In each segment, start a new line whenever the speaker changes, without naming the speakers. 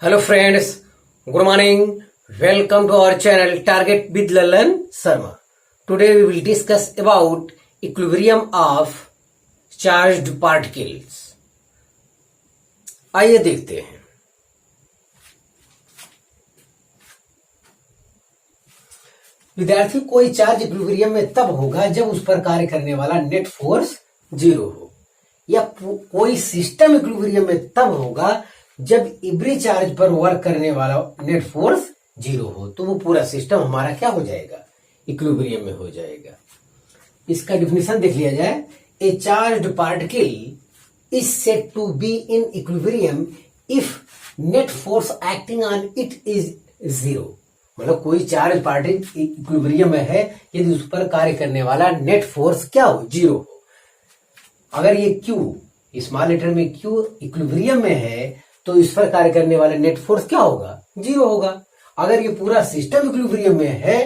Hello friends, good morning. Welcome to our channel Target with Lalan Sharma. Today we will discuss about equilibrium of charged particles. आइए देखते हैं. विद्यार्थी, कोई charge equilibrium में तब होगा जब उस पर कार्य करने वाला नेट फोर्स जीरो हो, या कोई सिस्टम इक्विलिब्रियम में तब होगा जब एवरी चार्ज पर वर्क करने वाला नेट फोर्स जीरो हो. तो वो पूरा सिस्टम हमारा क्या हो जाएगा? इक्विलिब्रियम में हो जाएगा. इसका डिफिनेशन देख लिया जाए. A charged particle is said to be in equilibrium if net force acting on it is zero. मतलब कोई चार्ज पार्टिकल इक्विलिब्रियम में है यदि उस पर कार्य करने वाला नेट फोर्स क्या हो? जीरो हो. अगर ये Q स्मॉल लेटर में Q इक्विलिब्रियम में है तो इस पर कार्य करने वाला नेट फोर्स क्या होगा? जीरो होगा. अगर ये पूरा सिस्टम इक्विलिब्रियम में है,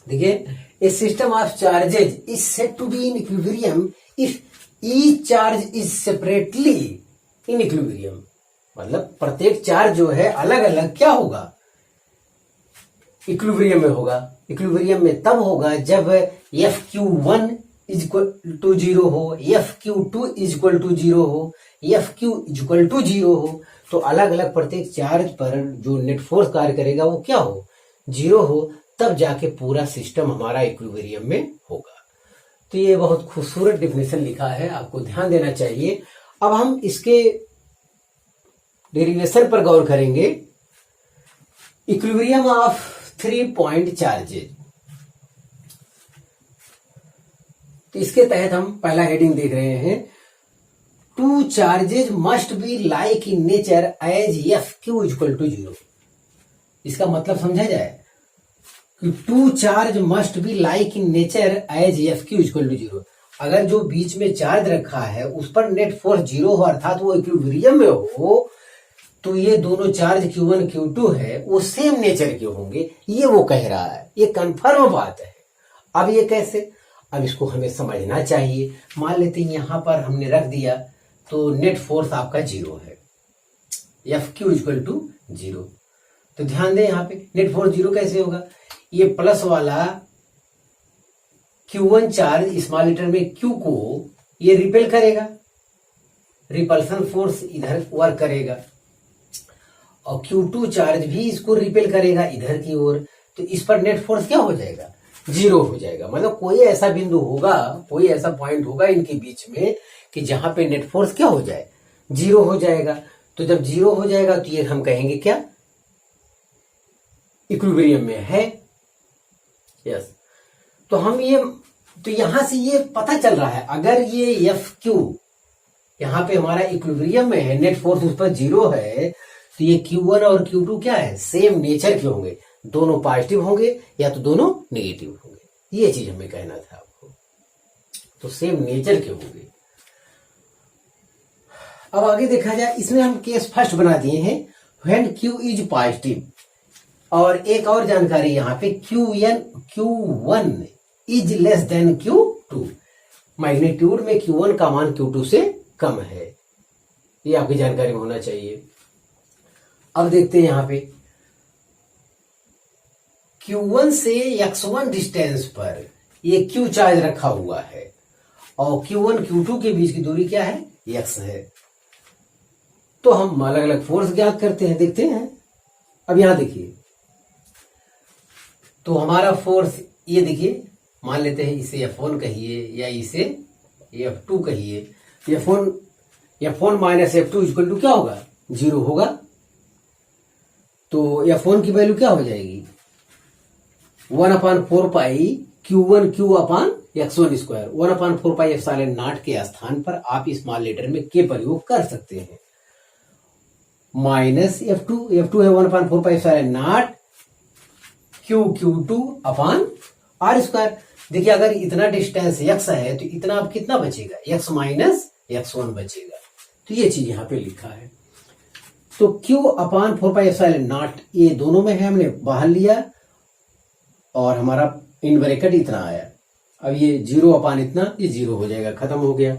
देखिए, a system of charges is said to be in equilibrium if each charge is separately in equilibrium. मतलब प्रत्येक चार्ज जो है अलग अलग क्या होगा? इक्विलिब्रियम में होगा. इक्विलिब्रियम में तब होगा जब FQ1 is equal to zero हो, FQ2 is equal to zero हो, FQ is equal to zero हो. तो अलग अलग प्रत्येक चार्ज पर जो नेट फोर्स कार्य करेगा वो क्या हो? जीरो हो. तब जाके पूरा सिस्टम हमारा इक्विलिब्रियम में होगा. तो ये बहुत खूबसूरत डेफिनेशन लिखा है, आपको ध्यान देना चाहिए. अब हम इसके डेरिवेशन पर गौर करेंगे. Equilibrium of 3 point charges. तो इसके तहत हम पहला हेडिंग देख रहे हैं. Two charges must be like in nature as FQ equal to zero. इसका मतलब समझा जाए कि two charge must be like in nature as FQ equal to zero. अगर जो बीच में चार्ज रखा है उस पर नेट फोर्स जीरो हो, अर्थात वो इक्विलिब्रियम में हो, तो ये दोनों चार्ज Q1 Q2 है वो सेम नेचर के होंगे. ये वो कह रहा है, ये कंफर्म बात है. अब ये कैसे? अब इसको हमें समझना चाहिए. मान लेते हैं यहां पर हमने रख दिया तो नेट फोर्स आपका जीरो है, FQ इक्वल टू जीरो. तो ध्यान दें, यहां पे नेट फोर्स जीरो कैसे होगा? ये प्लस वाला Q1 चार्ज स्मॉल लेटर में Q को ये रिपेल करेगा, रिपल्सन फोर्स इधर वर्क करेगा, और Q2 चार्ज भी इसको रिपेल करेगा इधर की ओर. तो इस पर नेट फोर्स क्या हो जाएगा? जीरो हो जाएगा. मतलब कोई ऐसा बिंदु होगा, कोई ऐसा पॉइंट होगा इनके बीच में कि जहां पे नेट फोर्स क्या हो जाए? जीरो हो जाएगा. तो जब जीरो हो जाएगा तो ये हम कहेंगे क्या? इक्विलिब्रियम में है. यस. तो हम ये, तो यहां से ये पता चल रहा है, अगर ये FQ यहां पे हमारा इक्विलिब्रियम में है, नेट फोर्स उस पर जीरो है, तो ये Q1 और Q2 क्या है? सेम नेचर के होंगे. दोनों पॉजिटिव होंगे या तो दोनों नेगेटिव होंगे. ये चीज हमें कहना था आपको. तो सेम नेचर के होंगे. अब आगे देखा जाए, इसमें हम केस फर्स्ट बना दिए हैं, व्हेन Q इज पॉजिटिव. और एक और जानकारी यहाँ पे, Q1 is less than Q2. Magnitude में Q1 का मान Q2 से कम है. ये आपकी जानकारी में होना चाहिए. अब देखते हैं यहाँ पे Q1 से X1 डिस्टेंस पर ये Q चार्ज रखा हुआ है, और Q1 Q2 के बीच की दूरी क्या है? X है. तो हम अलग अलग फोर्स ज्ञात करते हैं, देखते हैं. अब यहां देखिए, तो हमारा फोर्स ये देखिए, मान लेते हैं इसे F1 कहिए या इसे F2 कहिए. F1 minus F2 equal to क्या होगा? जीरो होगा. तो F1 की वैल्यू क्या हो जाएगी? 1/4 पाई Q1 Q upon X1 square. 1/4 pi epsilon not के स्थान पर आप स्मॉल लेटर में के प्रयोग कर सकते हैं. माइनस F2 है 1/4 pi epsilon not Q2 upon R square. देखिए, अगर इतना डिस्टेंस X है तो इतना अब कितना बचेगा? X माइनस X1 बचेगा. तो ये चीज यहां पे लिखा है. तो Q upon 4 pi epsilon not ये दोनों में है, हमने बाहर लिया और हमारा इन ब्रैकेट इतना आया. अब ये जीरो अपान इतना, ये जीरो हो जाएगा, खत्म हो गया.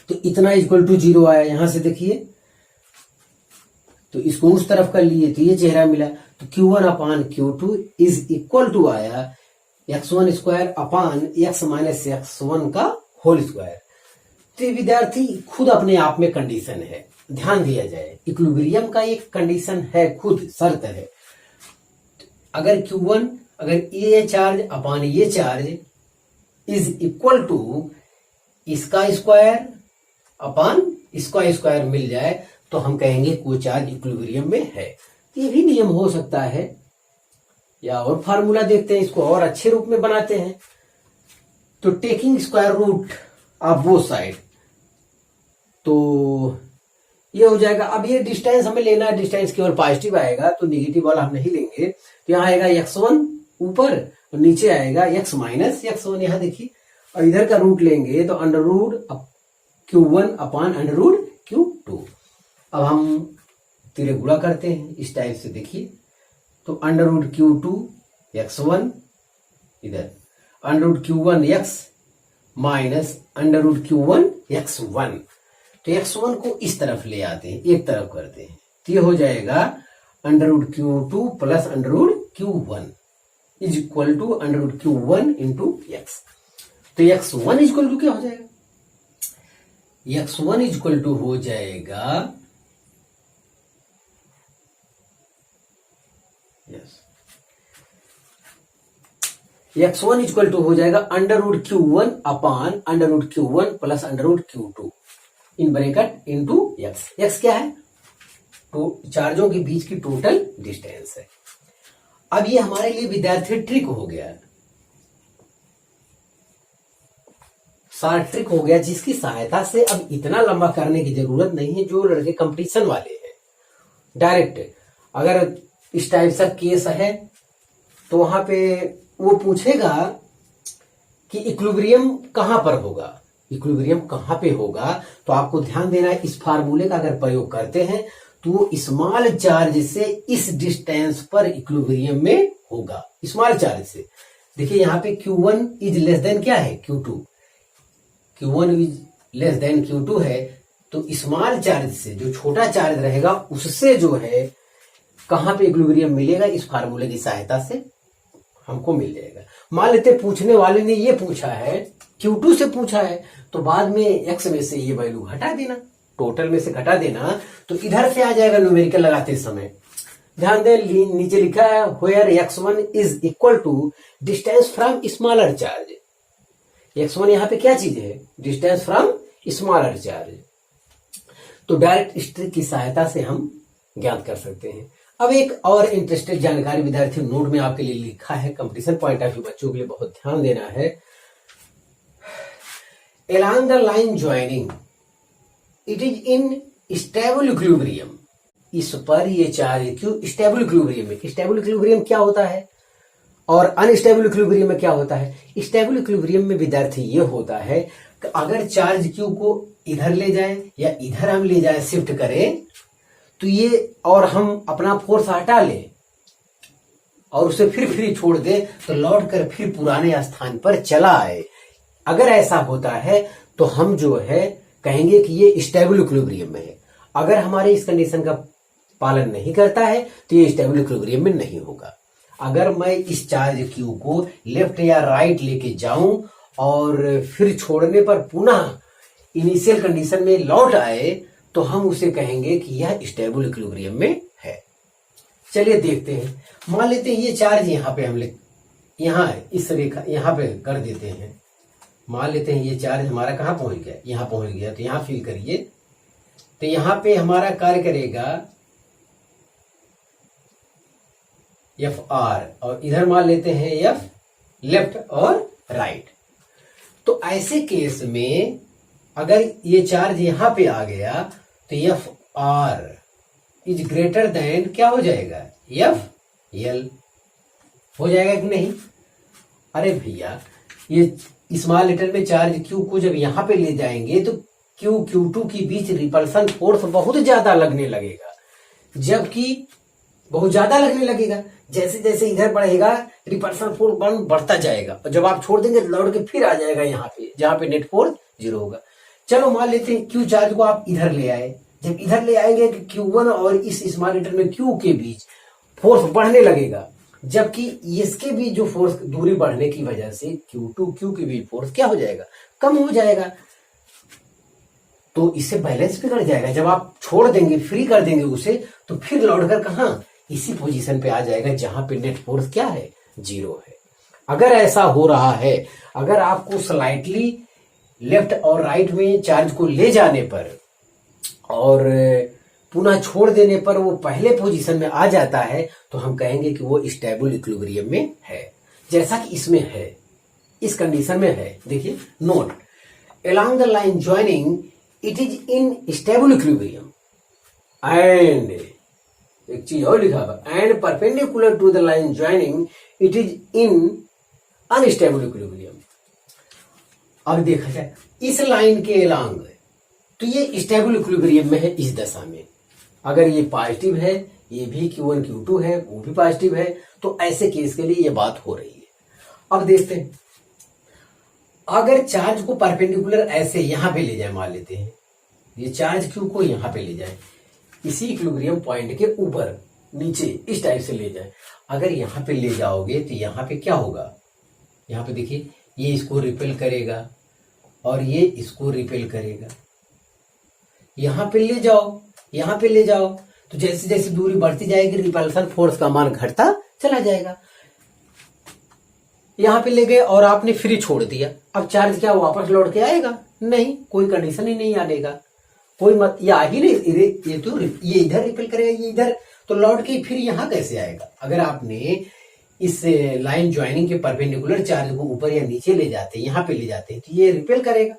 तो इतना इक्वल टू जीरो आया. यहां से देखिए तो इसको उस तरफ कर लिए तो ये चेहरा मिला। तो Q1 upon Q2 is equal to आया x1 square upon x minus x1 का होल स्क्वायर। तो विद्यार्थी खुद अपने आप में कंडीशन है, ध्यान दिया जाए, इक्विलिब्रियम का एक कंडीशन है, खुद शर्त है। अगर Q1 अगर ये चार्ज अपान ये चार्ज इज इक्वल टू इसका स्क्वायर अपान इसका स्क्वायर मिल जाए तो हम कहेंगे कोई चार्ज इक्विलिब्रियम में है। ये भी नियम हो सकता है, या और फार्मूला देखते हैं, इसको और अच्छे रूप में बनाते हैं। तो taking square root of both side, तो ये हो जाएगा। अब ये डिस्टेंस हमें लेना है, डिस्टेंस केवल पॉजिटिव आएगा तो नेगेटिव वाला हम नहीं लेंगे। तो यहाँ आएगा x1 ऊपर और नीचे आएगा x माइनस x1, यहाँ देखिए, और इधर का रूट लेंगे तो under root Q1 upon under root Q2। अब हम तिरे गुणा करते हैं इस टाइप से, देखिए, तो अंडर रूट Q2 x1 इधर under root Q1 x minus under root Q1 x1। तो x1 को इस तरफ ले आते हैं, एक तरफ करते हैं, तो ये हो जाएगा under root Q2 plus under root Q1 is equal to under root Q1 into x। तो x1 इज इक्वल टू क्या हो जाएगा? x1 इज इक्वल टू हो जाएगा x1 इज इक्वल टू हो जाएगा under root Q1 upon under root Q1 plus under root Q2 in bracket into x क्या है? तो चार्जों के बीच की टोटल डिस्टेंस है। अब ये हमारे लिए विद्यार्थी ट्रिक हो गया, सारा ट्रिक हो गया, जिसकी सहायता से अब इतना लंबा करने की जरूरत नहीं है। जो लड़के कंपटीशन वाले हैं, डायरेक्ट अगर इस टाइप सा केस है तो वहां पे वो पूछेगा कि इक्विलिब्रियम कहां पर होगा, इक्विलिब्रियम कहां पे होगा। तो आपको ध्यान देना है, इस फार्मूले का अगर प्रयोग करते हैं तो स्मॉल चार्ज से इस डिस्टेंस पर इक्विलिब्रियम में होगा, स्मॉल चार्ज से। देखिए यहाँ पे Q1 इज लेस देन क्या है? Q2। Q1 is less than Q2 है, तो स्मॉल चार्ज से जो छोटा चार्ज रहेगा उससे जो है कहां पे इक्विलिब्रियम मिलेगा, इस फार्मूले की सहायता से हमको मिल जाएगा। मान लेते पूछने वाले ने ये पूछा है, Q2 से पूछा है, तो बाद में x में से ये वैल्यू घटा देना, टोटल में से घटा देना, तो इधर से आ जाएगा न्यूमेरिकल लगाते समय। ध्यान दें, नीचे लिखा है where x1 is equal to distance from smaller charge. x1 यहाँ पे क्या चीज है? Distance from smaller charge. तो डायरेक्ट इस ट्रिक की सहायता से हम ज्ञात कर सकते हैं। अब एक और इंटरेस्टेड जानकारी विद्यार्थी नोट में आपके लिए लिखा है, कंपटीशन पॉइंट ऑफ व्यू बच्चों के लिए बहुत ध्यान देना है। Along the line joining, it is in stable equilibrium। इस पर ये चार्ज क्यों स्टेबल इक्विलिब्रियम में, स्टेबल इक्विलिब्रियम क्या होता है और अनस्टेबल इक्विलिब्रियम में क्या होता है? स्टेबल इक्विलिब्रियम में विद्यार्थी ये होता है कि अगर चार्ज क्यू को इधर ले जाए या इधर हम ले जाए, शिफ्ट करें, तो ये और हम अपना फोर्स हटा लें और उसे फिर फ्री छोड़ दें तो लौट कर फिर पुराने स्थान पर चला आए। अगर ऐसा होता है तो हम जो है कहेंगे कि ये स्टेबल इक्विलिब्रियम में है। अगर हमारे इस कंडीशन का पालन नहीं करता है तो ये स्टेबल इक्विलिब्रियम में नहीं होगा। अगर मैं इस चार्ज क्यू को लेफ्ट या राइट लेके जाऊं और फिर छोड़ने पर पुनः इनिशियल कंडीशन में लौट आए तो हम उसे कहेंगे कि यह स्टेबल इक्विलिब्रियम में है। चलिए देखते हैं, मान लेते हैं ये चार्ज यहाँ पे हम यहाँ इस रेखा यहाँ पे कर देते हैं। मान लेते हैं ये चार्ज हमारा कहाँ पहुंच गया? यहाँ पहुंच गया। तो यहाँ फील करिए, तो यहाँ पे हमारा कार्य करेगा Fr और इधर मान लेते हैं F लेफ्ट और राइट। तो ऐसे केस में अगर ये चार्ज यहाँ पे आ गया तो Fr इज ग्रेटर देन क्या हो जाएगा? Fl हो जाएगा कि नहीं? अरे भैया, ये स्मॉल लेटर में चार्ज Q को जब यहाँ पे ले जाएंगे तो Q Q2 के बीच रिपल्सन फोर्स बहुत ज्यादा लगने लगेगा, जबकि बहुत ज्यादा लगने लगेगा। जैसे जैसे इधर बढ़ेगा रिपल्सन फोर्स बढ़ता जाएगा और जब आप छोड़ देंगे तो लौट के फिर आ जाएगा यहाँ पे, जहां पे नेट फोर्स 0 होगा। चलो मान लेते हैं Q चार्ज को आप इधर ले आए, जब इधर ले आएंगे कि Q1 और इस स्मॉल लेटर में Q के बीच फोर्स बढ़ने लगेगा, जबकि इसके बीच जो फोर्स दूरी बढ़ने की वजह से Q2 Q के बीच फोर्स क्या हो जाएगा, कम हो जाएगा। तो इससे बैलेंस बिगड़ जाएगा। जब आप छोड़ देंगे, फ्री कर देंगे उसे, तो फिर लौटकर कहां, इसी पोजीशन पे आ जाएगा जहां पे नेट फोर्स क्या है, 0 है। अगर ऐसा हो रहा है, अगर आपको स्लाइटली लेफ्ट और राइट में चार्ज को ले जाने पर और पुनः छोड़ देने पर वो पहले पोजीशन में आ जाता है, तो हम कहेंगे कि वो स्टेबल इक्विलिब्रियम में है, जैसा कि इसमें है, इस कंडीशन में है। देखिए note, along the line joining it is in stable equilibrium and एक चीज और लिखा हुआ, and perpendicular to the line joining it is in unstable equilibrium। अब देखा जाए इस लाइन के along, तो ये स्टेबल इक्विलिब्रियम में है इस दशा में। अगर ये पॉजिटिव है, ये भी Q1 Q2 है, वो भी पॉजिटिव है, तो ऐसे केस के लिए ये बात हो रही है। अब देखते हैं, अगर चार्ज को परपेंडिकुलर ऐसे यहां पे ले जाए, मान लेते हैं ये चार्ज Q को यहां पे ले जाए, इसी इक्विलिब्रियम पॉइंट के ऊपर नीचे इस टाइप से ले जाए। अगर यहां पे ले जाओगे तो यहां पे क्या होगा, यहां पे देखिए ये इसको रिपेल करेगा और ये इसको रिपेल करेगा। यहां पे ले जाओ, यहां पे ले जाओ, तो जैसे जैसे दूरी बढ़ती जाएगी रिपल्सन फोर्स का मान घटता चला जाएगा। यहां पे ले गए और आपने फ्री छोड़ दिया, अब चार्ज क्या वापस लौट के आएगा, नहीं, कोई कंडीशन ही नहीं आने का, कोई मत, ये आ ही नहीं, ये तो ये इधर रिपेल करेगा, ये इधर, तो लौट के फिर यहां कैसे आएगा। अगर आपने इस लाइन ज्वाइनिंग के परपेंडिकुलर चार्ज को ऊपर या नीचे ले जाते, यहां पे ले जाते, तो ये रिपेल करेगा,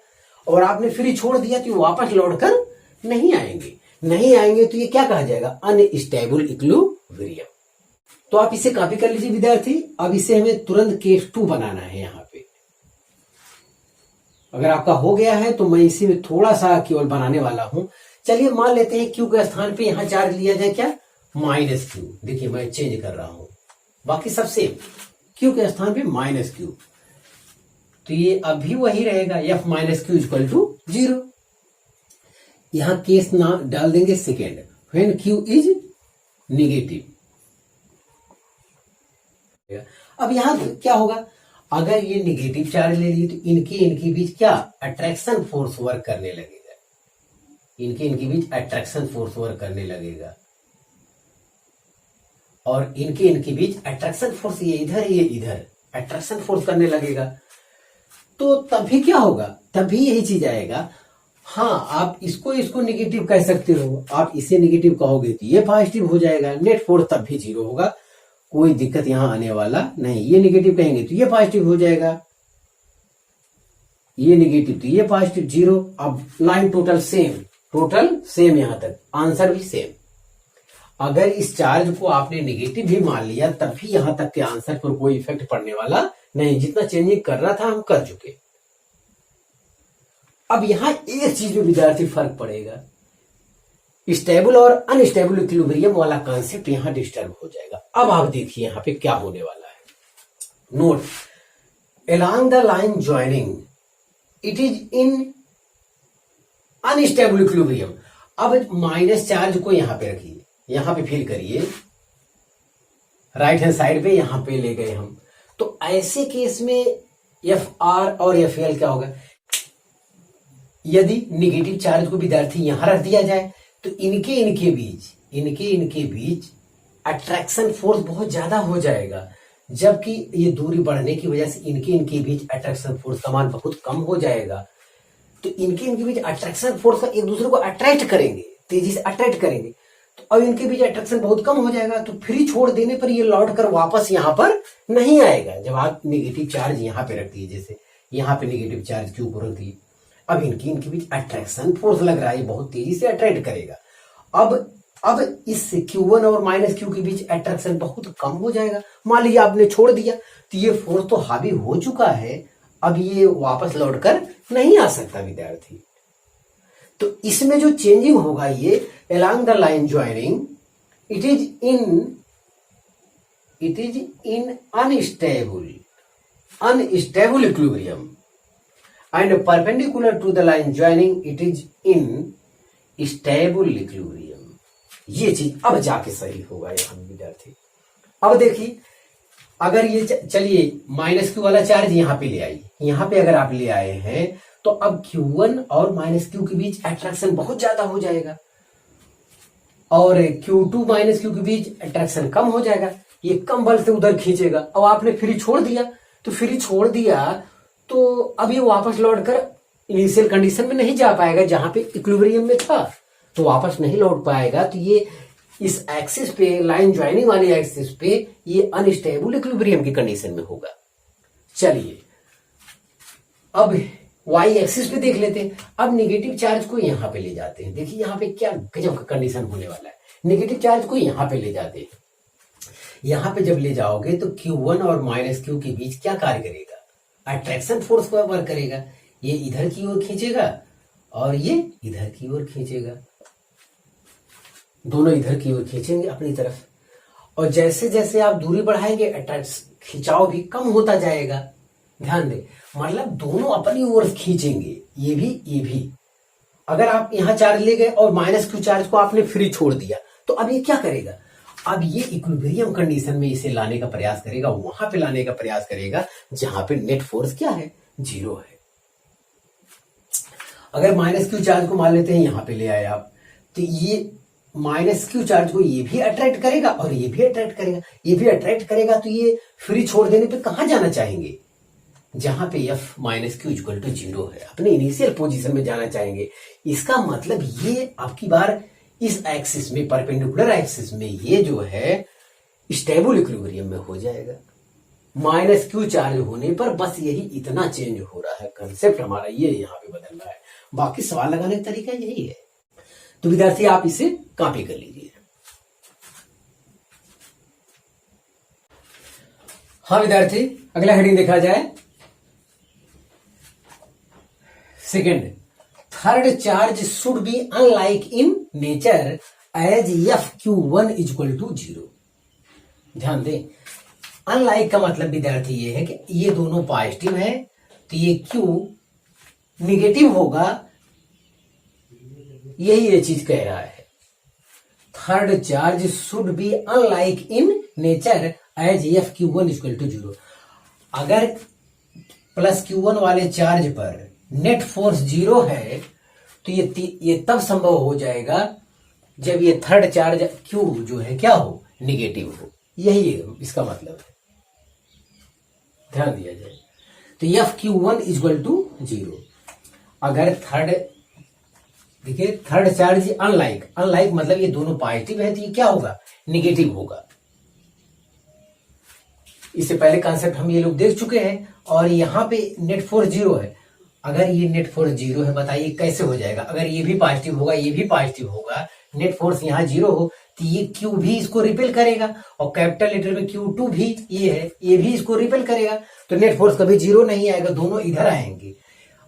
और आपने फ्री छोड़ दिया तो वापस लौट कर नहीं आएंगे, नहीं आएंगे, तो ये क्या कहा जाएगा, अनस्टेबल इक्विलिब्रियम। तो आप इसे कॉपी कर लीजिए विद्यार्थी। अब इसे हमें तुरंत केस 2 बनाना है यहाँ पे। अगर आपका हो गया है तो मैं इसी में थोड़ा सा केवल बनाने वाला हूं। चलिए मान लेते हैं Q के स्थान पे यहां चार्ज लिया जाए क्या, -Q। देखिए मैं चेंज कर रहा हूं, बाकी सब सेम, Q के स्थान पे -Q, तो ये अभी वही रहेगा, F - Q = 0। यहां केस ना डाल देंगे second, when Q is negative. अब यहां क्या होगा, अगर ये नेगेटिव चार्ज ले लिए तो इनके बीच क्या अट्रैक्शन फोर्स वर्क करने लगेगा, इनके बीच अट्रैक्शन फोर्स वर्क करने लगेगा, और इनके बीच अट्रैक्शन फोर्स ये इधर अट्रैक्शन फोर्स करने लगेगा। तो तभी क्या होगा, तभी यही चीज आएगा। हाँ, आप इसको नेगेटिव कह सकते हो, आप इसे नेगेटिव कहोगे तो ये पॉजिटिव हो जाएगा, नेट फोर्स तब भी 0 होगा, कोई दिक्कत यहां आने वाला नहीं। ये नेगेटिव कहेंगे तो ये पॉजिटिव हो जाएगा, ये नेगेटिव तो ये पॉजिटिव, 0। अब लाइन टोटल सेम, यहां तक आंसर भी सेम। अगर इस चार्ज को आपने नेगेटिव भी मान लिया तब भी यहां तक के आंसर पर कोई इफेक्ट पड़ने वाला नहीं, जितना चेंजिंग करना था हम कर चुके। अब यहां एक चीज में विद्यार्थी फर्क पड़ेगा, स्टेबल और अनस्टेबल इक्विलिब्रियम वाला कॉन्सेप्ट यहां डिस्टर्ब हो जाएगा। अब आप देखिए यहां पे क्या होने वाला है। Note, along the line joining it is in unstable equilibrium। अब माइनस चार्ज को यहां पे रखिए, यहां पे फील करिए, राइट हैंड साइड पे यहां पे ले गए हम, तो ऐसे केस में FR और FL क्या होगा, यदि नेगेटिव चार्ज को विद्यार्थी यहां रख दिया जाए तो इनके बीच अट्रैक्शन फोर्स बहुत ज्यादा हो जाएगा, जबकि ये दूरी बढ़ने की वजह से इनके बीच अट्रैक्शन फोर्स का मान बहुत कम हो जाएगा। तो इनके बीच अट्रैक्शन फोर्स का एक दूसरे को अट्रैक्ट करेंगे, तेजी से अट्रैक्ट करेंगे, तो अब इनके बीच अट्रैक्शन बहुत कम हो जाएगा, तो फ्री छोड़ देने पर ये लौट कर वापस यहां पर नहीं आएगा। जब आप नेगेटिव चार्ज यहां पे रख दिए, जैसे यहां पे नेगेटिव चार्ज Q को रख दिए, अब इनके बीच अट्रैक्शन फोर्स लग रहा है, बहुत तेजी से अट्रैक्ट करेगा। अब इस Q1 और -Q के बीच अट्रैक्शन बहुत कम हो जाएगा। मान लीजिए आपने छोड़ दिया तो ये फोर्स तो हावी हो चुका है, अब ये वापस लौटकर नहीं आ सकता विद्यार्थी। तो इसमें जो चेंजिंग होगा, ये along the line joining it is in unstable equilibrium and perpendicular to the line joining it is in stable equilibrium, ये चीज अब जाके सही होगा यहाँ विद्यार्थी। अब देखिए अगर ये चलिए माइनस क्यू वाला चार्ज यहाँ पे ले आई, यहाँ पे अगर आप ले आए हैं तो अब Q1 और माइनस क्यू के बीच अट्रैक्शन बहुत ज्यादा हो जाएगा और Q2 माइनस क्यू के बीच अट्रैक्शन कम हो जाएगा, ये कम बल से उधर खींचेगा। अब आपने फ्री छोड़ दिया तो फ्री छोड़ दिया तो अब ये वापस लौट कर इनिशियल कंडीशन में नहीं जा पाएगा जहां पे इक्विलिब्रियम में था, तो वापस नहीं लौट पाएगा। तो ये इस एक्सिस पे, लाइन ज्वाइनिंग वाली एक्सिस पे ये अनस्टेबल इक्विलिब्रियम की कंडीशन में होगा। चलिए अब वाई एक्सिस पे देख लेते हैं। अब नेगेटिव चार्ज को यहां पे ले जाते हैं, देखिए यहां पे क्या गजब का कंडीशन होने वाला है। नेगेटिव चार्ज को यहां पे ले जाते हैं, यहां पे जब ले जाओगे तो Q1 और माइनस क्यू के बीच क्या कार्य करेगा, अट्रैक्शन फोर्स को वर्क करेगा। ये इधर की ओर खींचेगा और ये इधर की ओर खींचेगा, दोनों इधर की ओर खींचेंगे अपनी तरफ। और जैसे जैसे आप दूरी बढ़ाएंगे खिंचाव भी कम होता जाएगा। ध्यान दें, मतलब दोनों अपनी ओर खींचेंगे, ये भी। अगर आप यहां चार्ज ले गए और माइनस क्यू चार्ज को आपने फ्री छोड़ दिया तो अब ये क्या करेगा, अब ये इक्विलिब्रियम कंडीशन में इसे लाने का प्रयास करेगा, वहां पे लाने का प्रयास करेगा जहां पे नेट फोर्स क्या है, 0 है। अगर माइनस क्यू चार्ज को मान लेते हैं यहां पे ले आए आप, तो ये माइनस क्यू चार्ज को ये भी अट्रैक्ट करेगा और ये भी अट्रैक्ट करेगा, ये भी अट्रैक्ट करेगा। तो ये फ्री छोड़ देने पे कहां जाना चाहेंगे, जहां पे F minus Q equal to 0 है, अपने इनिशियल पोजीशन में जाना चाहेंगे। इसका मतलब ये आपकी बार इस एक्सिस में, परपेंडिकुलर एक्सिस में ये जो है स्टेबल इक्विलिब्रियम में हो जाएगा। माइनस क्यू चार्ज होने पर बस यही इतना चेंज हो रहा है, कंसेप्ट हमारा ये यहाँ पे बदल रहा है, बाकी सवाल लगाने का तरीका यही है। तो विद्यार्थी आप इसे कॉपी कर लीजिए। हाँ विद्यार्थी, अगला हेडिंग देखा जाए, second, third charge should be unlike in nature as F(Q1 equal to 0)। ध्यान दें, अनलाइक का मतलब विद्यार्थी ये है कि ये दोनों पॉजिटिव है तो ये Q निगेटिव होगा, यही ये चीज कह रहा है। Third charge should be unlike in nature as F(Q1 equal to 0)। अगर प्लस Q1 वाले चार्ज पर नेट फोर्स 0 है तो ये तब संभव हो जाएगा जब ये थर्ड चार्ज Q जो है क्या हो, निगेटिव हो, यही इसका मतलब है, ध्यान दिया जाए। तो F(Q1 इक्वल टू 0)। अगर थर्ड चार्ज अनलाइक मतलब ये दोनों पॉजिटिव है तो ये क्या होगा, निगेटिव होगा। इससे पहले कॉन्सेप्ट हम ये लोग देख चुके हैं। और यहां पे नेट फोर्स 0 है, अगर ये नेट फोर्स 0 है, बताइए कैसे हो जाएगा। अगर ये भी पॉजिटिव होगा, ये भी पॉजिटिव होगा, नेट फोर्स यहाँ 0 हो तो ये Q भी इसको रिपेल करेगा और कैपिटल लेटर में Q2 भी ये है, ये भी इसको रिपेल करेगा। तो नेट फोर्स कभी 0 नहीं आएगा, दोनों इधर आएंगे।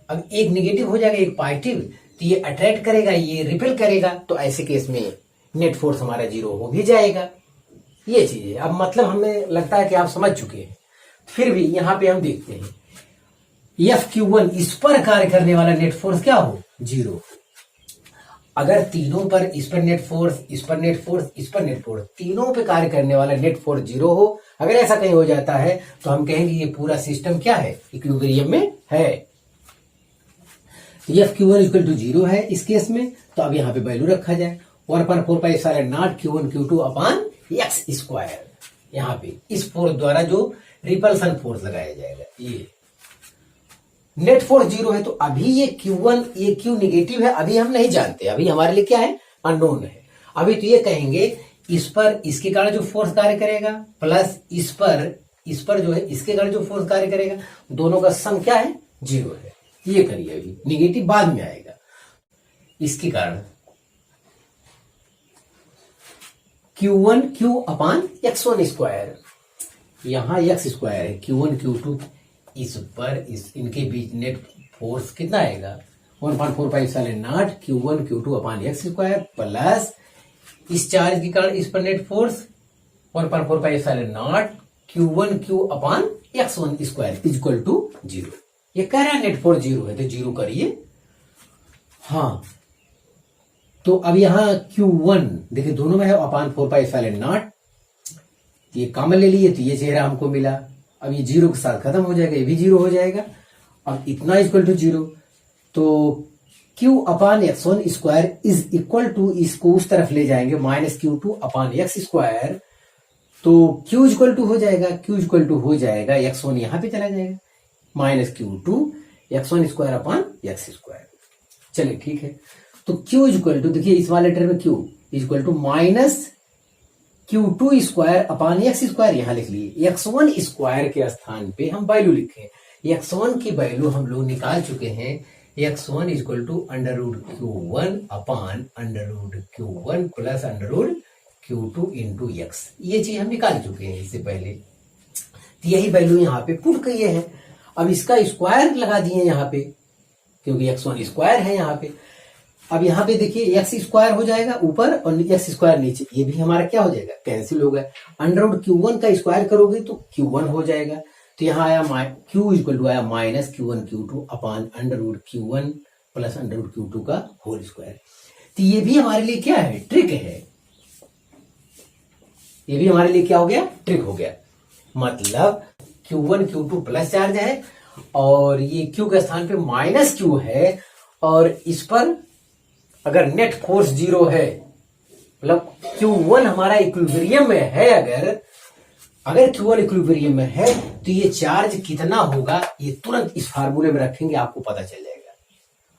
अब एक निगेटिव हो जाएगा, एक पॉजिटिव, तो ये अट्रैक्ट करेगा, ये रिपेल करेगा। तो ऐसे केस में नेट फोर्स हमारा 0 हो भी जाएगा। ये चीज है। अब मतलब हमें लगता है कि आप समझ चुके हैं, फिर भी यहां पे हम देखते हैं F(Q1) इस पर कार्य करने वाला नेट फोर्स क्या हो, 0। अगर तीनों पर, इस पर नेट फोर्स, इस पर नेट फोर्स, इस पर नेट फोर्स, तीनों पे कार्य करने वाला नेट फोर्स 0 हो, अगर ऐसा कहीं हो जाता है तो हम कहेंगे ये पूरा सिस्टम क्या है, इक्विलिब्रियम में है। तो F(Q1 इक्वल टू 0 है इस केस में। तो अब यहाँ पे वैल्यू रखा जाए, 1/4πε0 Q1 Q2 upon x square. यहाँ पे इस फोर्स द्वारा जो रिपल्सन फोर्स लगाया जाएगा, ये नेट फोर्स 0 है। तो अभी ये Q1, ये Q निगेटिव है, अभी हम नहीं जानते, अभी हमारे लिए क्या है, अननोन है। अभी तो ये कहेंगे इस पर इसके कारण जो फोर्स कार्य करेगा प्लस इस पर जो है इसके कारण जो फोर्स कार्य करेगा, दोनों का सम क्या है, 0 है। ये करिए, अभी निगेटिव बाद में आएगा। इसके कारण Q1 Q upon x1 square, यहां x स्क्वायर है, Q1 Q2, इस पर इनके बीच नेट फोर्स कितना आएगा, 1/4πε0 Q1 Q2 upon x square plus इस चार्ज के कारण इस पर net force 1/4πε0 Q1 Q upon x1 square equal to 0। ये कह रहा है नेट फोर्स 0 है तो 0 करिए। हाँ, तो अब यहाँ Q1 देखिए दोनों में है अपान 4πε0, ये कॉमन ले लिए तो ये चेहरा हमको मिला। अब ये जीरो के साथ खत्म हो जाएगा, ये भी जीरो हो जाएगा। अब इतना इक्वल टू जीरो, तो Q/(x1) square is equal to, इसको उस तरफ ले जाएंगे -Q2/(x²। तो Q इक्वल टू हो जाएगा, Q इक्वल टू हो जाएगा x1 यहां पे चला जाएगा -Q2(x1²/(x²। चलिए ठीक है, तो Q इक्वल टू देखिए इस वाले लेटर में Q इक्वल टू -Q2²/(x²) यहां लिख लिए। x1² के स्थान पे हम वैल्यू लिखे, x1 की वैल्यू हम लोग निकाल चुके हैं। x1 equal to √Q1/√Q1 plus √Q2 into x, ये चीज हम निकाल चुके हैं इससे पहले। तो यही वैल्यू यहाँ पे पुट किए हैं। अब इसका स्क्वायर लगा दिए यहाँ पे, क्योंकि x1 स्क्वायर है यहाँ पे। अब यहाँ पे देखिए x² हो जाएगा ऊपर और x² नीचे, ये भी हमारा क्या हो जाएगा, कैंसिल हो गया। √Q1 का स्क्वायर करोगे तो Q1 हो जाएगा। तो यहाँ आया Q इक्वल टू आया -Q1Q2/√Q1 प्लस √Q2 का होल स्क्वायर। तो ये भी हमारे लिए क्या है, ट्रिक है। ये भी हमारे लिए क्या हो गया, ट्रिक हो गया। मतलब Q1 Q2 प्लस चार्ज है और ये Q के स्थान पे -Q है, और इस पर अगर नेट फोर्स 0 है, मतलब Q1 हमारा इक्विलिब्रियम में है, अगर Q1 इक्विलिब्रियम में है तो ये चार्ज कितना होगा ये तुरंत इस फार्मूले में रखेंगे, आपको पता चल जाएगा।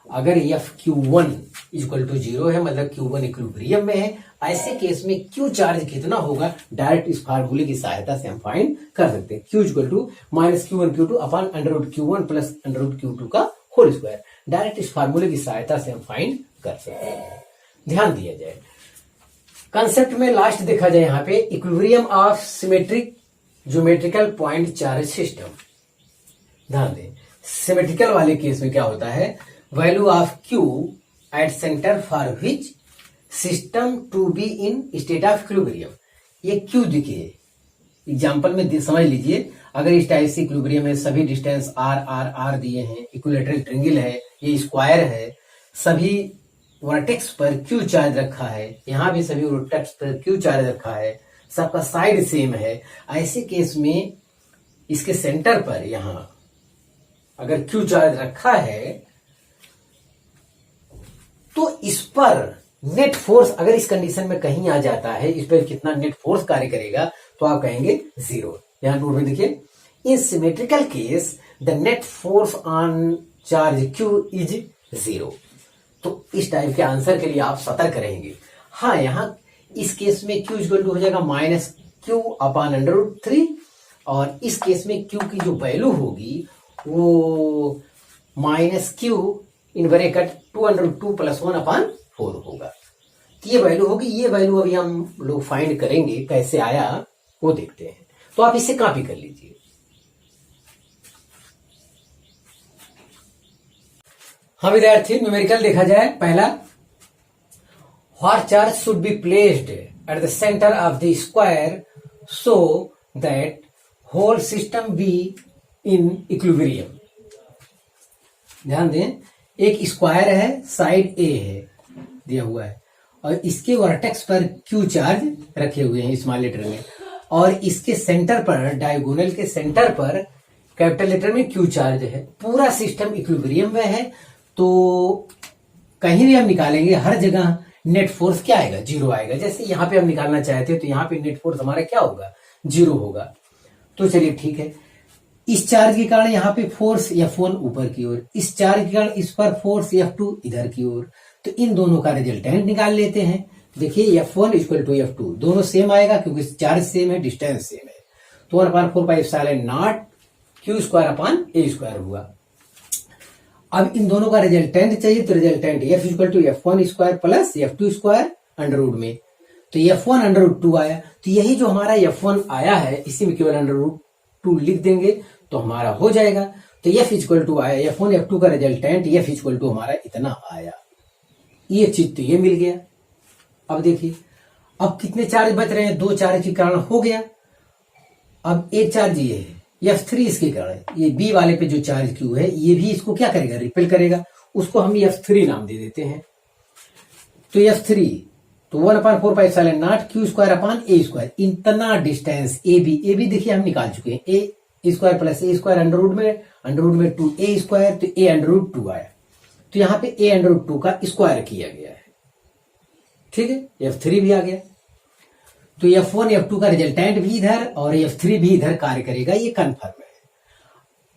अगर Q1 इक्वल टू 0 है, मतलब Q1 इक्विलिब्रियम में है, ऐसे केस में Q चार्ज कितना होगा डायरेक्ट इस फार्मूले की सहायता से हम फाइंड कर सकते हैं। Q equal to -Q1Q2/√Q1 plus √Q2 का होल स्क्वायर, डायरेक्ट इस फार्मूले की सहायता से हम फाइंड कर सकते हैं। ध्यान दिया जाए, कंसेप्ट में लास्ट देखा जाए यहाँ पे equilibrium of symmetric geometrical point charge system. ध्यान दें, सिमेट्रिकल वाले केस में क्या होता है, value of Q at centre for which system to be in state of equilibrium. ये Q दिखे एग्जाम्पल में समझ लीजिए, अगर इस टाइप से इक्विलिब्रियम है, सभी डिस्टेंस R दिए हैं, इक्विलेटरल ट्रायंगल है, ये स्क्वायर है, सभी वर्टेक्स पर Q चार्ज रखा है, यहां भी सभी वर्टेक्स पर Q चार्ज रखा है, सबका साइड सेम है। ऐसे केस में इसके सेंटर पर यहां अगर Q चार्ज रखा है तो इस पर नेट फोर्स अगर इस कंडीशन में कहीं आ जाता है, इस पर कितना नेट फोर्स कार्य करेगा, तो आप कहेंगे 0। यहां नोट में देखिए, इन symmetrical case the net force on charge Q is 0। तो इस टाइप के आंसर के लिए आप सतर्क रहेंगे। हाँ, यहां इस केस में Q इक्वल टू हो जाएगा -Q/√3, और इस केस में Q की जो वैल्यू होगी वो -Q इन ब्रैकेट 2√2 + 1/4 होगा। तो ये वैल्यू होगी, ये वैल्यू अभी हम लोग फाइंड करेंगे, कैसे आया वो देखते हैं। तो आप इसे कॉपी कर लीजिए। हाँ विद्यार्थी, न्यूमेरिकल देखा जाए। पहला, what charge should be placed at the centre of the square so that whole system be in equilibrium. ध्यान दें, एक स्क्वायर है, साइड A है दिया हुआ है, और इसके वर्टेक्स पर Q चार्ज रखे हुए हैं स्मॉल लेटर में, और इसके सेंटर पर, डायगोनल के सेंटर पर कैपिटल लेटर में Q चार्ज है। पूरा सिस्टम इक्विलिब्रियम में है, तो कहीं भी हम निकालेंगे हर जगह नेट फोर्स क्या आएगा, 0 आएगा। जैसे यहां पे हम निकालना चाहते हैं तो यहां पे नेट फोर्स हमारा क्या होगा, 0 होगा। तो चलिए ठीक है, इस चार्ज के कारण यहाँ पे फोर्स F1 ऊपर की ओर, इस चार्ज के कारण इस पर फोर्स F2 इधर की ओर। तो इन दोनों का रिजल्टेंट निकाल लेते हैं। देखिए F1 इक्वल टू F2 दोनों सेम आएगा, क्योंकि चार्ज सेम है, डिस्टेंस सेम है। तो 1/4πε0 Q²/A² हुआ। अब इन दोनों का रिजल्टेंट चाहिए, तो resultant F equal to F1² plus F2² under root में, तो F1 √2 आया। तो यही जो हमारा F1 आया है, इसी में केवल √2 लिख देंगे तो हमारा हो जाएगा। तो F इक्वल टू आया, F1 F2 का रिजल्टेंट F इक्वल टू हमारा इतना आया। ये चीज तो ये मिल गया। अब देखिए, अब कितने चार्ज बच रहे हैं, 2 चार्ज के कारण हो गया। अब एक चार्ज ये है F3, इसके कारण ये B वाले पे जो चार्ज Q है, ये भी इसको क्या करेगा, रिपेल करेगा। उसको हम F3 नाम दे देते हैं। तो F3 तो 1/4πε0 क्यू स्क्वायर अपान ए स्क्वायर, इतना डिस्टेंस ए बी देखिए हम निकाल चुके हैं, ए स्क्वायर प्लस ए स्क्वायर अंडर रूट में 2a स्क्वायर, तो a √2 आया, तो यहां पे a √2 का स्क्वायर किया गया है, ठीक है। F3 भी आ गया, तो F1 F2 का रिजल्टेंट भी इधर और F3 भी इधर कार्य करेगा, ये कन्फर्म है।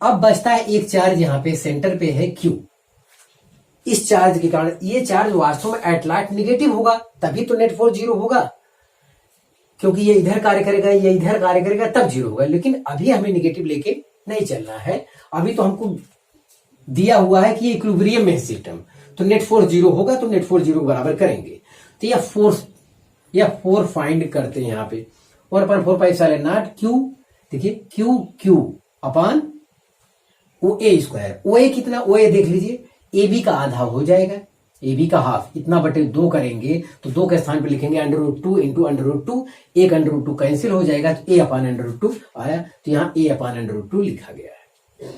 अब बचता है एक चार्ज यहां पे सेंटर पे है Q। इस चार्ज के कारण ये चार्ज वास्तव में एट लास्ट निगेटिव होगा, तभी तो नेट फोर्स 0 होगा, क्योंकि ये इधर कार्य करेगा, ये इधर कार्य करेगा, तब 0 होगा। लेकिन अभी हमें निगेटिव लेके नहीं चलना है, अभी तो हमको दिया हुआ है कि ये इक्विलिब्रियम में है सिस्टम, तो नेट फोर्स 0 होगा, तो नेट फोर्स 0 बराबर करेंगे। तो यह फोर्स फाइंड करते हैं यहाँ पे 1/4πε0 क्यू, देखिए क्यू अपान ओ ए स्क्वायर, ओ ए कितना, ओ ए देख लीजिए, ए बी का आधा हो जाएगा, ए बी का हाफ, इतना बटे 2 करेंगे तो 2 के स्थान पे लिखेंगे √2 इंटू √2, एक √2 कैंसिल हो जाएगा, तो ए अपान √2 आया, तो यहाँ ए अपान √2 लिखा गया है।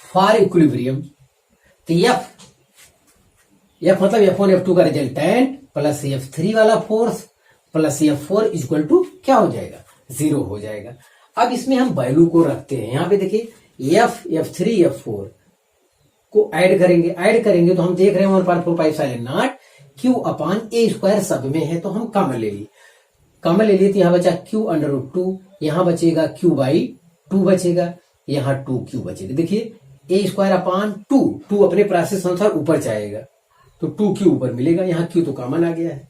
फॉर इक्विलिब्रियम तो एफ मतलब F1 F2 का रिजल्टेंट प्लस F3 वाला force plus F4 equal to क्या हो जाएगा, 0 हो जाएगा। अब इसमें हम वैल्यू को रखते हैं, यहाँ पे देखिए F3 F4 को ऐड करेंगे तो हम देख रहे हैं 1/4πε0 क्यू अपान ए स्क्वायर सब में है, तो हम कॉमन ले लिए, तो यहाँ बचा क्यू √2, यहाँ बचेगा क्यू बाई 2 बचेगा, यहाँ 2q बचेगा। देखिए ए स्क्वायर अपान 2 अपने प्रोसेस अनुसार ऊपर जाएगा, तो 2q ऊपर मिलेगा, यहाँ q तो कॉमन आ गया है।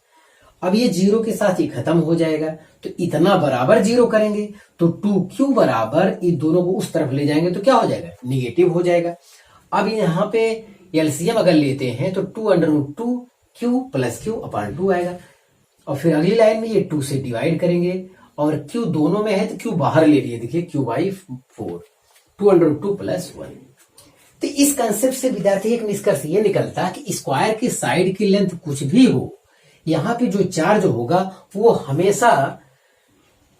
अब ये 0 के साथ ही खत्म हो जाएगा, तो इतना बराबर 0 करेंगे, तो 2q बराबर इन दोनों को उस तरफ ले जाएंगे तो क्या हो जाएगा, निगेटिव हो जाएगा। अब यहाँ पे एलसीएम अगर लेते हैं तो 2 q प्लस q अपान 2 आएगा, और फिर अगली लाइन में ये 2 से डिवाइड करेंगे, और q दोनों में है तो q बाहर ले लिए, देखिए q/4 2 प्लस 1। तो इस कंसेप्ट से विद्यार्थी एक निष्कर्ष ये निकलता है कि स्क्वायर की साइड की लेंथ कुछ भी हो, यहाँ पे जो चार्ज होगा वो हमेशा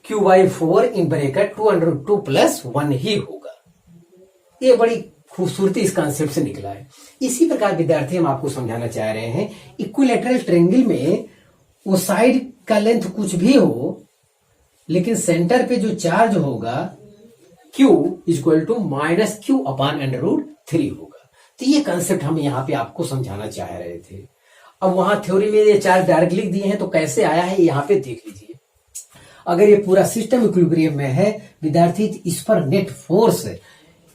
q/4 इन ब्रैकेट 2 प्लस 1 ही होगा। ये बड़ी खूबसूरती इस कॉन्सेप्ट से निकला है। इसी प्रकार विद्यार्थी हम आपको समझाना चाह रहे हैं, इक्विलैटरल ट्रायंगल में वो साइड का लेंथ कुछ भी हो, लेकिन सेंटर पे जो चार्ज होगा Q इक्वल टू -q अपान √3 होगा। तो ये कॉन्सेप्ट हम यहाँ पे आपको समझाना चाह रहे थे। अब वहां थ्योरी में ये चार्ज डायरेक्ट लिख दिए हैं, तो कैसे आया है यहाँ पे देख लीजिए। अगर ये पूरा सिस्टम इक्विलिब्रियम में है विद्यार्थी, इस पर नेट फोर्स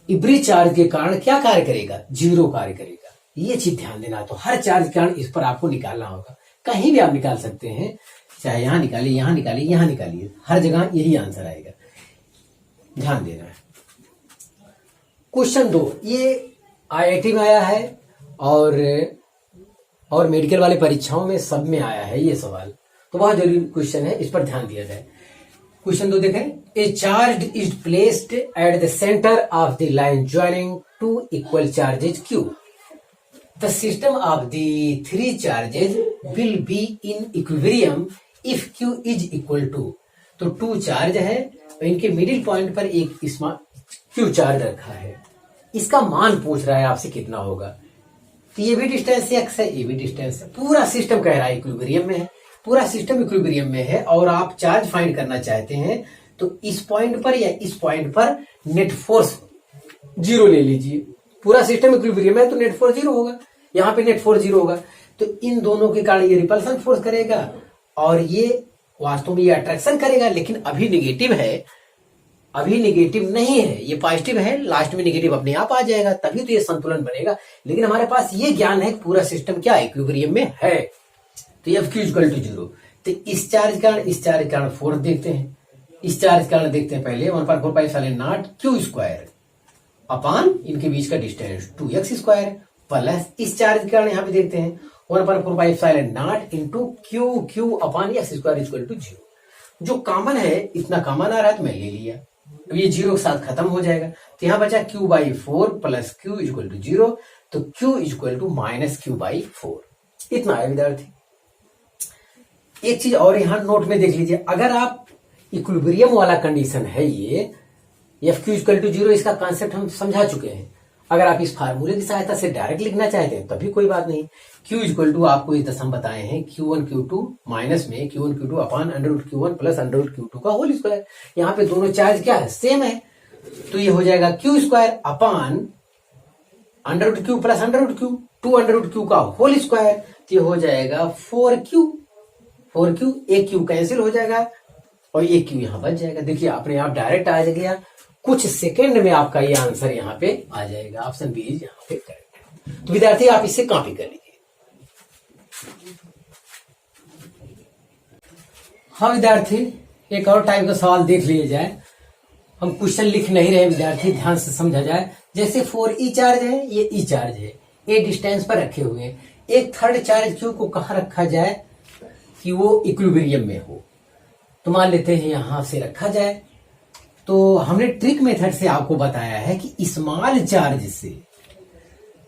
इब्री चार्ज के कारण क्या कार्य करेगा, 0 कार्य करेगा। ये चीज ध्यान देना, तो हर चार्ज के कारण इस पर आपको निकालना होगा, कहीं भी आप निकाल सकते हैं, चाहे यहां निकालिए, यहां निकालिए, यहां निकालिए, हर जगह यही आंसर आएगा, ध्यान देना है। क्वेश्चन 2 ये IIT में आया है और मेडिकल वाले परीक्षाओं में सब में आया है ये सवाल, तो बहुत जरूरी क्वेश्चन है, इस पर ध्यान दिया जाए। क्वेश्चन 2 देखें, a charge is placed at the centre of the line joining 2 equal charges Q। The system of the 3 charges will be in equilibrium if Q is equal to, तो 2 चार्ज है, इनके मिडिल पॉइंट पर एक Q charge रखा है, इसका मान पूछ रहा है आपसे कितना होगा। तो ये भी डिस्टेंस x है, ये भी डिस्टेंस है, पूरा सिस्टम कह रहा है इक्विलिब्रियम में है, पूरा सिस्टम इक्विलिब्रियम में है, और आप चार्ज फाइंड करना चाहते हैं तो इस पॉइंट पर या इस पॉइंट पर नेट फोर्स 0 ले लीजिए। पूरा सिस्टम इक्विलिब्रियम है तो नेट फोर्स 0 होगा, यहाँ पे नेट फोर्स 0 होगा, तो इन दोनों के कारण ये रिपल्सन फोर्स करेगा और ये वास्तव में ये अट्रैक्शन करेगा, लेकिन अभी निगेटिव है, अभी निगेटिव नहीं है, ये पॉजिटिव है, लास्ट में निगेटिव अपने आप आ जाएगा, तभी तो ये संतुलन बनेगा। लेकिन हमारे पास ये ज्ञान है कि पूरा सिस्टम क्या इक्विलिब्रियम में है, तो F Q इक्वल टू 0। तो इस चार्ज के कारण फोर्स देखते हैं, इस चार्ज के कारण देखते हैं पहले 1/4πε0 Q स्क्वायर अपान इनके बीच का डिस्टेंस 2x स्क्वायर प्लस इस चार्ज के कारण यहाँ पे देखते हैं 1/4πε0 into Q upon x square equal to 0। जो कॉमन है इतना कॉमन आ रहा है तो मैं ले लिया, तो ये 0 के साथ खत्म हो जाएगा, तो यहाँ बचा q/4 plus q equal to 0, तो q इक्वल टू -q/4। इतना है विद्यार्थी। एक चीज और यहाँ नोट में देख लीजिए, अगर आप इक्विलिब्रियम वाला कंडीशन है ये F Q इक्वल टू 0, इसका कॉन्सेप्ट हम समझा चुके हैं। अगर आप इस फार्मूले की सहायता से डायरेक्ट लिखना चाहते हैं तभी कोई बात नहीं। Q इक्वल टू आपको ये दस हम बताए हैं Q1 Q2 माइनस में Q1 Q2 upon under Q1 plus under Q2 का होल स्क्वायर। यहाँ पे दोनों चार्ज क्या है, सेम है, तो ये हो जाएगा Q square upon under Q plus under Q, 2 under Q का होल स्क्वायर, तो ये हो जाएगा 4Q, एक Q कैंसिल हो जाएगा और एक Q यहाँ बच जाएगा। देखिए अपने आप डायरेक्ट आ गया, कुछ सेकंड में आपका ये आंसर यहाँ पे आ जाएगा। ऑप्शन बी यहाँ पे करेक्ट है। तो विद्यार्थी आप इससे कॉपी कर लीजिए। हाँ विद्यार्थी, एक और टाइप का सवाल देख लिया जाए। हम क्वेश्चन लिख नहीं रहे विद्यार्थी, ध्यान से समझा जाए। जैसे 4e चार्ज है, ये e चार्ज है, ए डिस्टेंस पर रखे हुए हैं। एक थर्ड चार्ज Q को कहाँ रखा जाए कि वो इक्विलिब्रियम में हो, तो मान लेते हैं यहां से रखा जाए। तो हमने ट्रिक मेथड से आपको बताया है कि स्मॉल चार्ज से,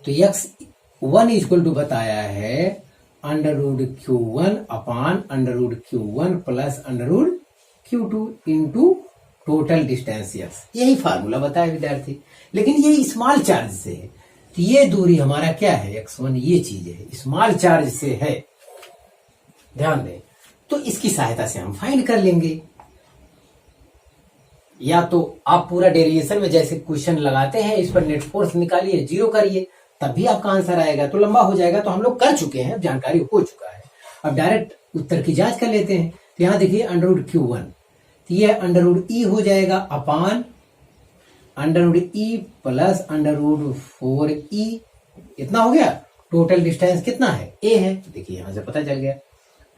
तो x1 इक्वल टू बताया है under root Q1 upon under root Q1 plus under root Q2 into total distance x, यही फार्मूला बताया विद्यार्थी। लेकिन ये स्मॉल चार्ज से है, तो ये दूरी हमारा क्या है, x1, ये चीज है, स्मॉल चार्ज से है, ध्यान दें। तो इसकी सहायता से हम फाइंड कर लेंगे। या तो आप पूरा डेरिवेशन में जैसे क्वेश्चन लगाते हैं, इस पर नेट फोर्स निकालिए, जीरो करिए, तब भी आपका आंसर आएगा, तो लंबा हो जाएगा। तो हम लोग कर चुके हैं, जानकारी हो चुका है। अब डायरेक्ट उत्तर की जांच कर लेते हैं। तो यहां देखिए अंडर रूट Q1, तो ये अंडर रूट E हो जाएगा upon under root E plus under root 4E, इतना हो गया। टोटल डिस्टेंस कितना है, A है, देखिए यहां से पता चल गया।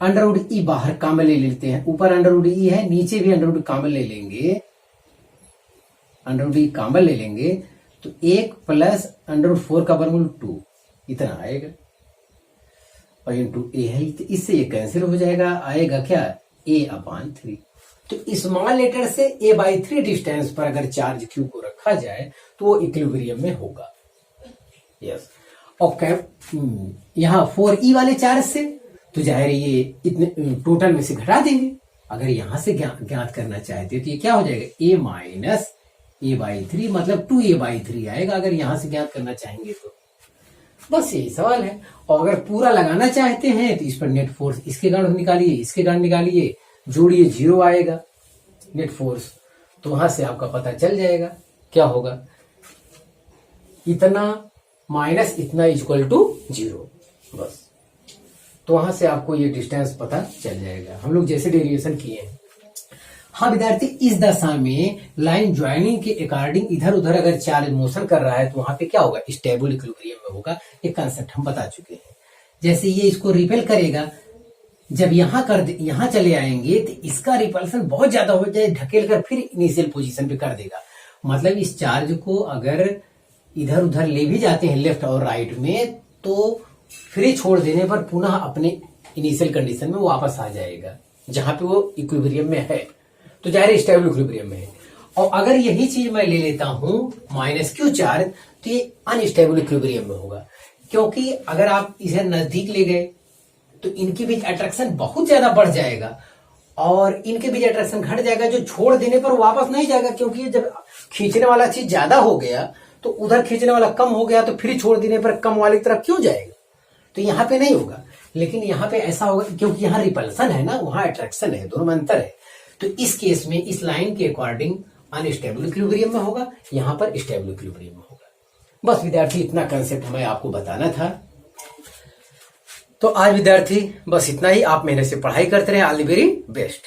अंडर रूट E बाहर कॉमन ले लेते हैं, ऊपर अंडर रूट E है, नीचे भी अंडर रूट कॉमन ले लेंगे, अंडर रूट E कॉमन ले लेंगे, तो 1 प्लस अंडर रूट 4 का वर्गमूल 2, इतना आएगा, और इंटू A है, तो इससे ये कैंसिल हो जाएगा, आएगा क्या, A अपान 3। तो स्मॉल लेटर से A/3 डिस्टेंस पर अगर चार्ज Q को रखा जाए तो वो इक्विलिब्रियम में होगा। यस, और यहाँ 4E वाले चार्ज से तो जाहिर ये इतने टोटल में से घटा देंगे। अगर यहां से ज्ञात करना चाहते तो ये क्या हो जाएगा, A माइनस A/3, मतलब 2A/3 आएगा अगर यहां से ज्ञात करना चाहेंगे तो। बस यही सवाल है। और अगर पूरा लगाना चाहते हैं तो इस पर नेट फोर्स, इसके गण निकालिए, इसके गण निकालिए, जोड़िए, 0 आएगा नेट फोर्स, तो वहां से आपका पता चल जाएगा क्या होगा, इतना माइनस इतना इक्वल टू 0, बस। तो वहां से आपको ये डिस्टेंस पता चल जाएगा, हम लोग जैसे डेरिवेशन किए हैं। हाँ विद्यार्थी, इस दशा में लाइन ज्वाइनिंग के अकॉर्डिंग इधर उधर अगर चार्ज मोशन कर रहा है तो वहां पे क्या होगा, स्टेबल इक्विलिब्रियम में होगा। एक कंसेप्ट हम बता चुके हैं। जैसे ये इसको रिपेल करेगा, जब यहां चले आएंगे तो इसका रिपल्सन बहुत ज्यादा हो जाए, ढकेल कर फिर इनिशियल पोजीशन पे कर देगा। मतलब इस चार्ज को अगर इधर उधर ले भी जाते हैं लेफ्ट और राइट में, तो फिर छोड़ देने पर पुनः अपने इनिशियल कंडीशन में वापस आ जाएगा, जहां पे वो इक्विलिब्रियम में है, तो जाहिर स्टेबल इक्विलिब्रियम में है। और अगर यही चीज मैं ले लेता हूं माइनस Q चार्ज, तो ये अनस्टेबल इक्विलिब्रियम में होगा, क्योंकि अगर आप इसे नजदीक ले गए तो इनके बीच अट्रैक्शन बहुत ज्यादा बढ़ जाएगा और इनके बीच अट्रैक्शन घट जाएगा, जो छोड़ देने पर वापस नहीं जाएगा, क्योंकि जब खींचने वाला चीज ज्यादा हो गया तो उधर खींचने वाला कम हो गया, तो फिर छोड़ देने पर कम वाली तरफ क्यों जाएगा, तो यहाँ पे नहीं होगा। लेकिन यहाँ पे ऐसा होगा क्योंकि यहाँ रिपल्सन है ना, वहां अट्रैक्शन है, दोनों में अंतर है। तो इस केस में इस लाइन के अकॉर्डिंग अनस्टेबल इक्विलिब्रियम में होगा, यहाँ पर स्टेबल इक्विलिब्रियम में होगा। बस विद्यार्थी, इतना कंसेप्ट हमें आपको बताना था। तो आज विद्यार्थी बस इतना ही। आप मेहनत से पढ़ाई करते रहे। All the very best.